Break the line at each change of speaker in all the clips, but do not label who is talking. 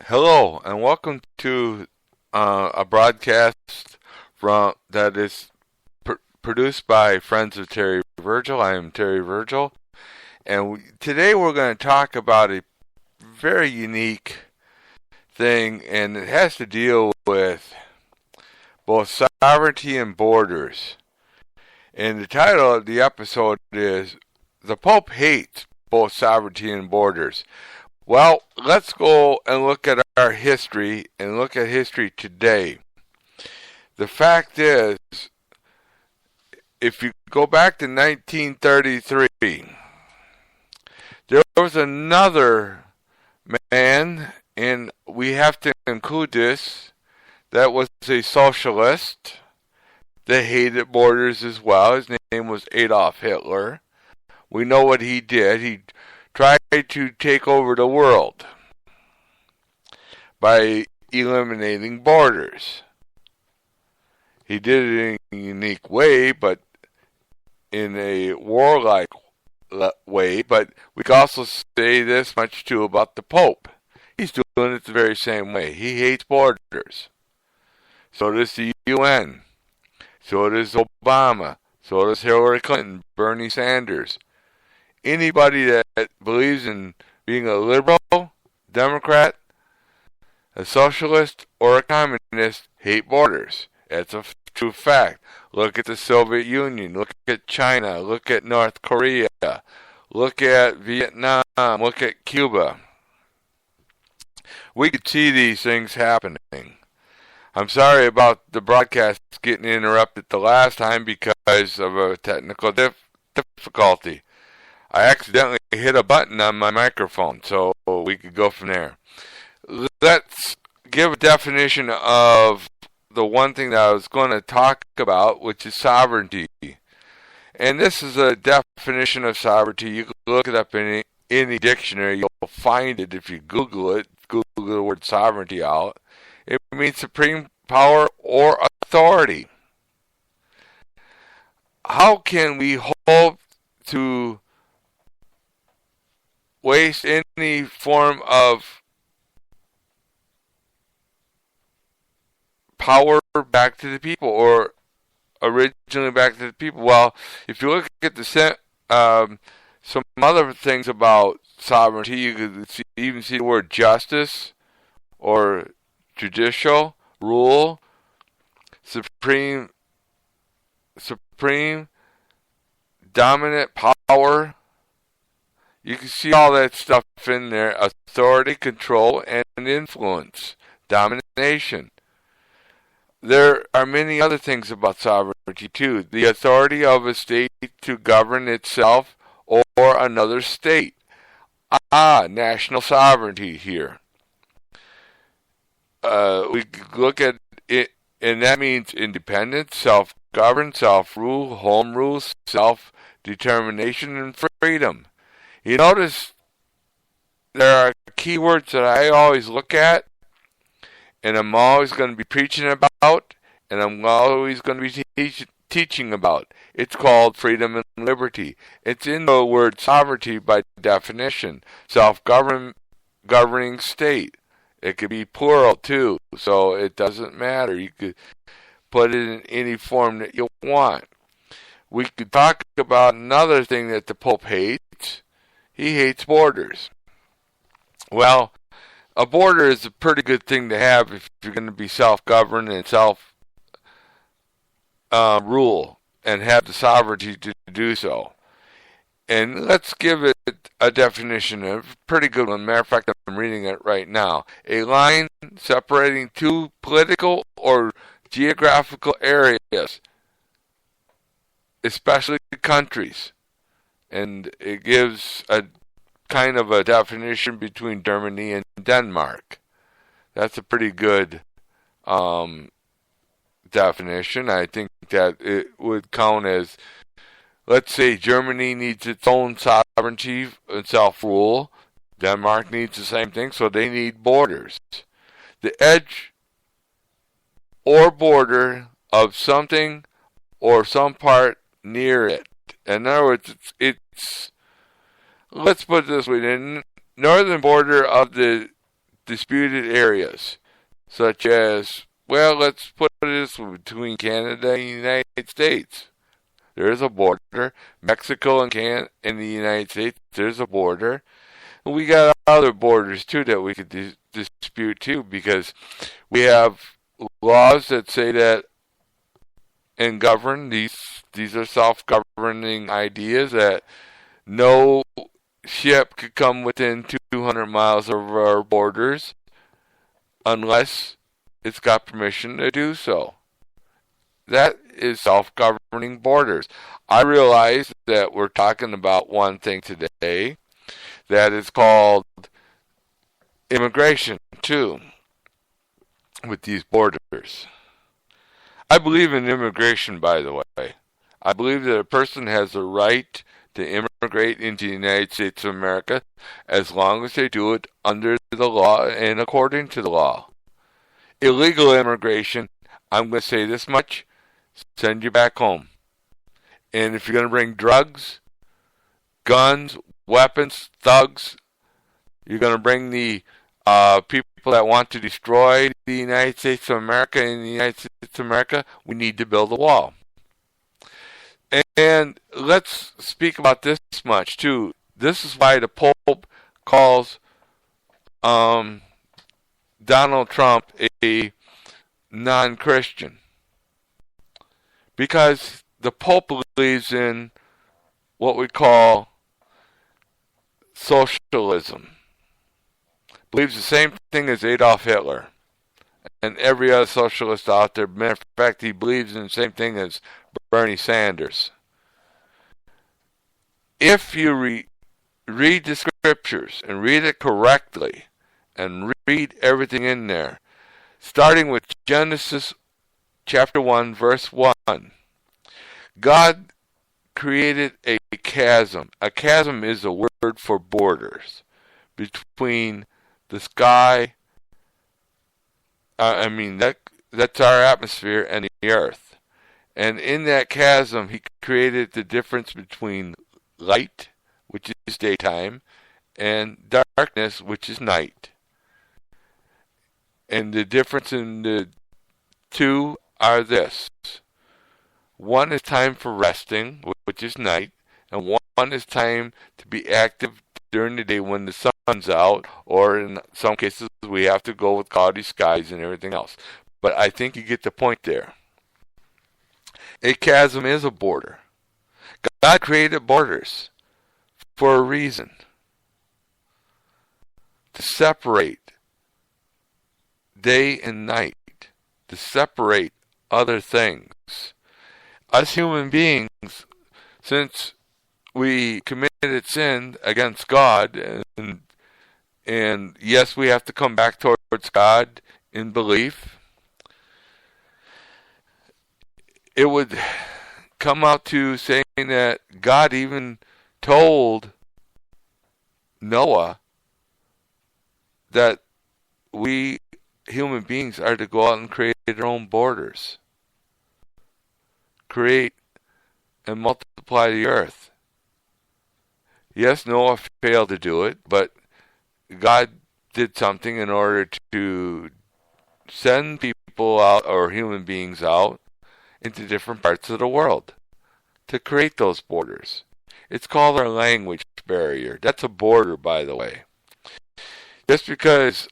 Hello, and welcome to a broadcast that is produced by Friends of Terry Virgil. I am Terry Virgil, and today we're going to talk about a very unique thing, and it has to deal with both sovereignty and borders. And the title of the episode is "The Pope Hates Both Sovereignty and Borders." Well, let's go and look at our history and look at history today. The fact is, if you go back to 1933, there was another man, and we have to include this, that was a socialist that hated borders as well. His name was Adolf Hitler. We know what he did. He tried to take over the world by eliminating borders. He did it in a unique way, but in a warlike way. But we can also say this much too about the Pope. He's doing it the very same way. He hates borders. So does the UN. So does Obama. So does Hillary Clinton, Bernie Sanders. Anybody that believes in being a liberal, Democrat, a socialist, or a communist hate borders. That's a true fact. Look at the Soviet Union. Look at China. Look at North Korea. Look at Vietnam. Look at Cuba. We could see these things happening. I'm sorry about the broadcast getting interrupted the last time because of a technical difficulty. I accidentally hit a button on my microphone, so we could go from there. Let's give a definition of the one thing that I was going to talk about, which is sovereignty. And this is a definition of sovereignty. You can look it up in any dictionary. You'll find it if you Google it. Google the word sovereignty out. It means supreme power or authority. How can we hope to waste any form of power back to the people, or originally back to the people? Well, if you look at some other things about sovereignty, you could even see the word justice, or judicial, rule, supreme, dominant power. You can see all that stuff in there: authority, control, and influence, domination. There are many other things about sovereignty too. The authority of a state to govern itself or another state. National sovereignty here. We look at it, and that means independence, self-govern, self-rule, home rule, self-determination, and freedom. You notice there are keywords that I always look at, and I'm always going to be preaching about, and I'm always going to be teaching about. It's called freedom and liberty. It's in the word sovereignty by definition. Self-governing state. It could be plural too, so it doesn't matter. You could put it in any form that you want. We could talk about another thing that the Pope hates. He hates borders. Well, a border is a pretty good thing to have if you're going to be self-governed and self-rule and have the sovereignty to do so. And let's give it a definition, a pretty good one. Matter of fact, I'm reading it right now. A line separating two political or geographical areas, especially countries. And it gives a kind of a definition between Germany and Denmark. That's a pretty good definition. I think that it would count as, let's say Germany needs its own sovereignty and self-rule. Denmark needs the same thing, so they need borders. The edge or border of something or some part near it. In other words, it's let's put it this way: the northern border of the disputed areas, such as, well, let's put this between Canada and the United States. There's a border. Mexico and the United States, there's a border. And we got other borders, too, that we could dispute, too, because we have laws that say that and govern. These are self-governing ideas that no ship could come within 200 miles of our borders unless it's got permission to do so. That is self-governing borders. I realize that we're talking about one thing today that is called immigration, too, with these borders. I believe in immigration, by the way. I believe that a person has a right to immigrate into the United States of America as long as they do it under the law and according to the law. Illegal immigration, I'm going to say this much, send you back home. And if you're going to bring drugs, guns, weapons, thugs, you're going to bring the people that want to destroy the United States of America and the United States of America, we need to build a wall. And let's speak about this much, too. This is why the Pope calls Donald Trump a non-Christian. Because the Pope believes in what we call socialism. Believes the same thing as Adolf Hitler and every other socialist out there. Matter of fact, he believes in the same thing as Bernie Sanders. If you read the scriptures and read it correctly and read everything in there, starting with Genesis chapter 1, verse 1, God created a chasm. A chasm is a word for borders between the sky, that's our atmosphere, and the earth. And in that chasm, he created the difference between light, which is daytime, and darkness, which is night. And the difference in the two are this. One is time for resting, which is night, and one is time to be active during the day when the sun's out, or in some cases we have to go with cloudy skies and everything else. But I think you get the point there. A chasm is a border. God created borders for a reason. To separate day and night. To separate other things. Us human beings, since we committed sin against God, and yes, we have to come back towards God in belief, it would come out to saying that God even told Noah that we human beings are to go out and create our own borders. Create and multiply the earth. Yes, Noah failed to do it, but God did something in order to send people out, or human beings out, into different parts of the world to create those borders. It's called our language barrier. That's a border, by the way. Just because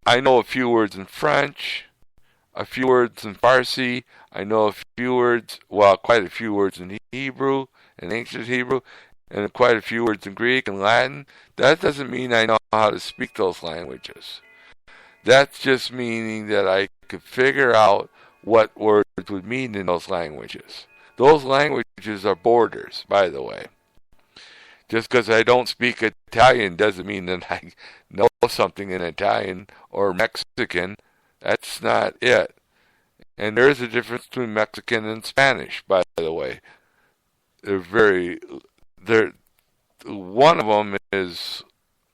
I know a few words in French, a few words in Farsi, I know a few words, well, quite a few words in Hebrew, in ancient Hebrew, and quite a few words in Greek and Latin, that doesn't mean I know how to speak those languages. That's just meaning that I could figure out what words would mean in those languages. Those languages are borders, by the way. Just because I don't speak Italian doesn't mean that I know something in Italian or Mexican. That's not it. And there is a difference between Mexican and Spanish, by the way. One of them is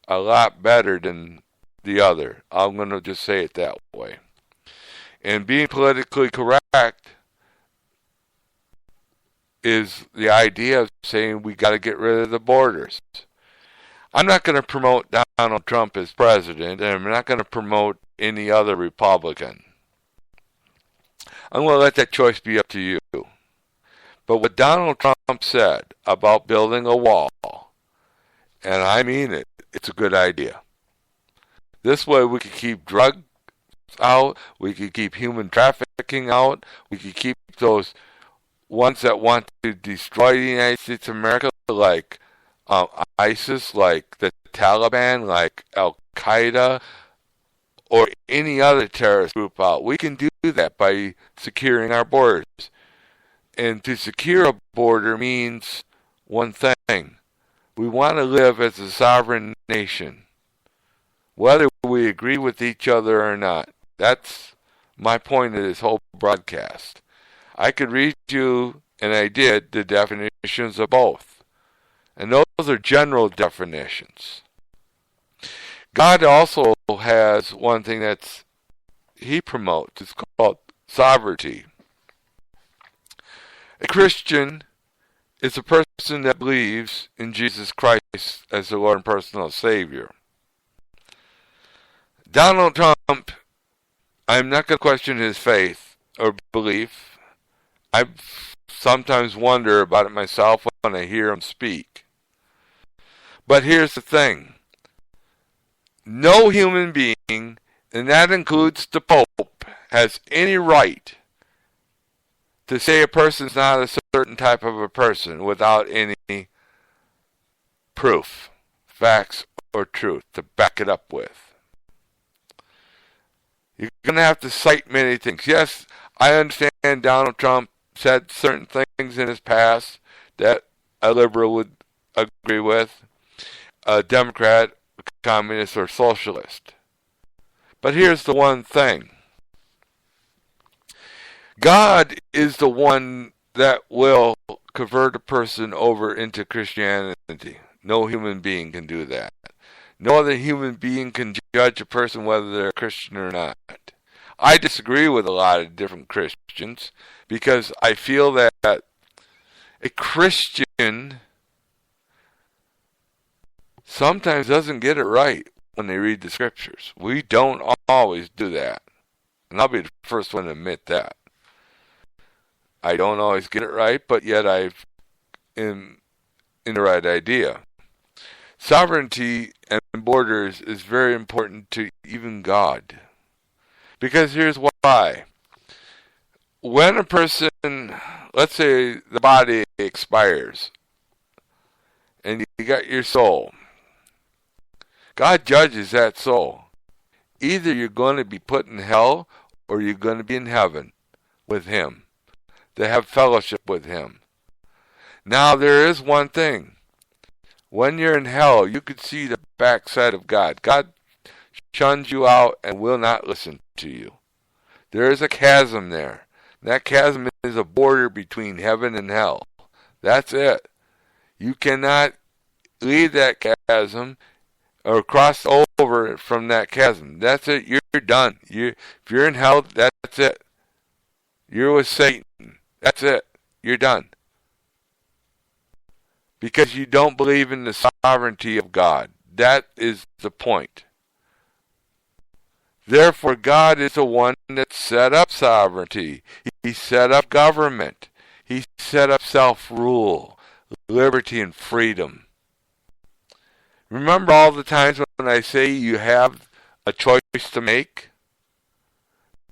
a lot better than the other. I'm going to just say it that way. And being politically correct is the idea of saying we got to get rid of the borders. I'm not going to promote Donald Trump as president, and I'm not going to promote any other Republican. I'm going to let that choice be up to you. But what Donald Trump said about building a wall, and I mean it, it's a good idea. This way we could keep drugs out, we could keep human trafficking out, we could keep those ones that want to destroy the United States of America, like ISIS, like the Taliban, like Al-Qaeda, or any other terrorist group out. We can do that by securing our borders. And to secure a border means one thing. We want to live as a sovereign nation, whether we agree with each other or not. That's my point of this whole broadcast. I could read you, and I did, the definitions of both. And those are general definitions. God also has one thing that's he promotes. It's called sovereignty. A Christian is a person that believes in Jesus Christ as the Lord and personal Savior. Donald Trump, I'm not going to question his faith or belief. I sometimes wonder about it myself when I hear him speak. But here's the thing. No human being, and that includes the Pope, has any right to say a person's not a certain type of a person without any proof, facts, or truth to back it up with. You're going to have to cite many things. Yes, I understand Donald Trump said certain things in his past that a liberal would agree with, a Democrat, a communist, or socialist. But here's the one thing. God is the one that will convert a person over into Christianity. No human being can do that. No other human being can judge a person whether they're a Christian or not. I disagree with a lot of different Christians because I feel that a Christian sometimes doesn't get it right when they read the scriptures. We don't always do that. And I'll be the first one to admit that. I don't always get it right, but yet I'm in the right idea. Sovereignty and borders is very important to even God. Because here's why. When a person, let's say the body expires, and you got your soul, God judges that soul. Either you're going to be put in hell, or you're going to be in heaven with Him, to have fellowship with Him. Now there is one thing. When you're in hell, you can see the backside of God. God shuns you out and will not listen to you. There is a chasm there. That chasm is a border between heaven and hell. That's it. You cannot leave that chasm or cross over from that chasm. That's it. You're done. If you're in hell, that's it. You're with Satan. That's it. You're done. Because you don't believe in the sovereignty of God. That is the point. Therefore, God is the one that set up sovereignty. He set up government. He set up self-rule, liberty, and freedom. Remember all the times when I say you have a choice to make?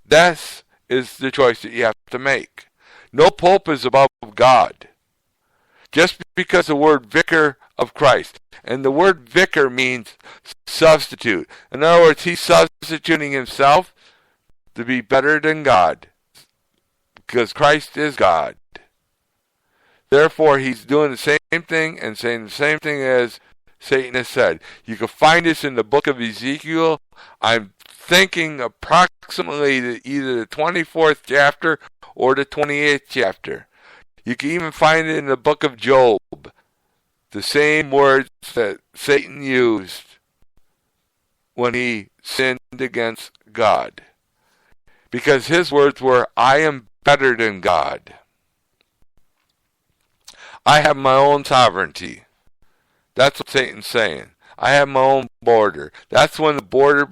That is the choice that you have to make. No pope is above God. Just because the word vicar of Christ, and the word vicar means substitute. In other words, he's substituting himself to be better than God, because Christ is God. Therefore, he's doing the same thing and saying the same thing as Satan has said. You can find this in the book of Ezekiel. I'm thinking approximately either the 24th chapter or the 28th chapter. You can even find it in the book of Job. The same words that Satan used when he sinned against God. Because his words were, I am better than God. I have my own sovereignty. That's what Satan's saying. I have my own border. That's when the border